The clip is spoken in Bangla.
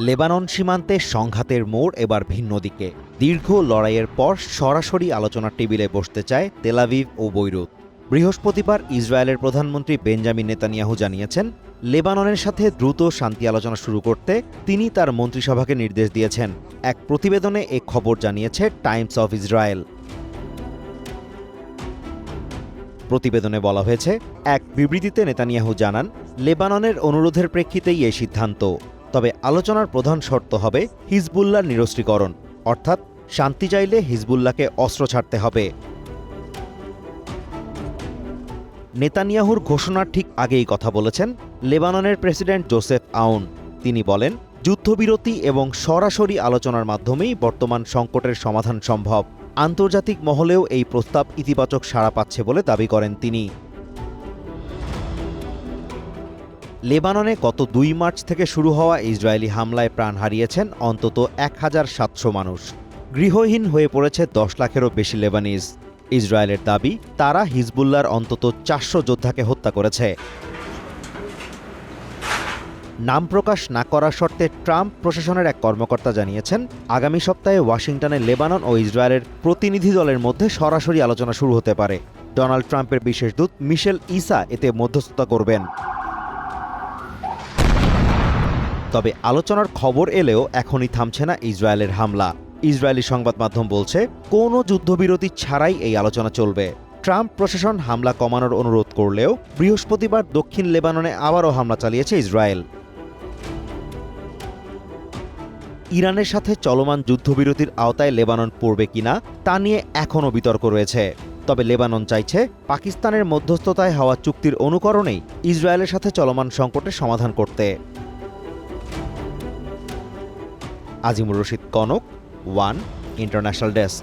লেবানন সীমান্তে সংঘাতের মোড় এবার ভিন্ন দিকে। দীর্ঘ লড়াইয়ের পর সরাসরি আলোচনার টেবিলে বসতে চায় তেল আভিভ ও বৈরুত। বৃহস্পতিবার ইসরায়েলের প্রধানমন্ত্রী বেঞ্জামিন নেতানিয়াহু জানিয়েছেন, লেবাননের সাথে দ্রুত শান্তি আলোচনা শুরু করতে তিনি তার মন্ত্রিসভাকে নির্দেশ দিয়েছেন। এক প্রতিবেদনে এ খবর জানিয়েছে টাইমস অফ ইসরায়েল। প্রতিবেদনে বলা হয়েছে, এক বিবৃতিতে নেতানিয়াহু জানান, লেবাননের অনুরোধের প্রেক্ষিতেই এই সিদ্ধান্ত। তবে আলোচনার প্রধান শর্ত হবে হিজবুল্লাহর নিরস্ত্রীকরণ, অর্থাৎ শান্তি চাইলে হিজবুল্লাহকে অস্ত্র ছাড়তে হবে। নেতানিয়াহুর ঘোষণার ঠিক আগেই কথা বলেছেন লেবাননের প্রেসিডেন্ট জোসেফ আউন। তিনি বলেন, যুদ্ধবিরতি এবং সরাসরি আলোচনার মাধ্যমেই বর্তমান সংকটের সমাধান সম্ভব। আন্তর্জাতিক মহলেও এই প্রস্তাব ইতিবাচক সাড়া পাচ্ছে বলে দাবি করেন তিনি। লেবাননে গত ২ মার্চ থেকে শুরু হওয়া ইসরায়েলি হামলায় প্রাণ হারিয়েছেন অন্তত ১,৭০০ মানুষ। গৃহহীন হয়ে পড়েছে ১০ লাখেরও বেশি লেবানিজ। ইসরায়েলের দাবি, তারা হিজবুল্লাহর অন্তত ৪০০ যোদ্ধাকে হত্যা করেছে। নাম প্রকাশ না করার শর্তে ট্রাম্প প্রশাসনের এক কর্মকর্তা জানিয়েছেন, আগামী সপ্তাহে ওয়াশিংটনে লেবানন ও ইসরায়েলের প্রতিনিধি দলের মধ্যে সরাসরি আলোচনা শুরু হতে পারে। ডোনাল্ড ট্রাম্পের বিশেষ দূত মিশেল ইসা এতে মধ্যস্থতা করবেন। তবে আলোচনার খবর এলেও এখনই থামছে না ইসরায়েলের হামলা। ইসরায়েলি সংবাদ মাধ্যম বলছে, কোনো যুদ্ধবিরতি ছাড়াই এই আলোচনা চলবে। ট্রাম্প প্রশাসন হামলা কমানোর অনুরোধ করলেও বৃহস্পতিবার দক্ষিণ লেবাননে আবারও হামলা চালিয়েছে ইসরায়েল। ইরানের সাথে চলমান যুদ্ধবিরতির আওতায় লেবানন পড়বে কিনা তা নিয়ে এখনও বিতর্ক রয়েছে। তবে লেবানন চাইছে পাকিস্তানের মধ্যস্থতায় হওয়া চুক্তির অনুকরণেই ইসরায়েলের সাথে চলমান সংকটের সমাধান করতে। Azimur Rashid Kanak, one international desk.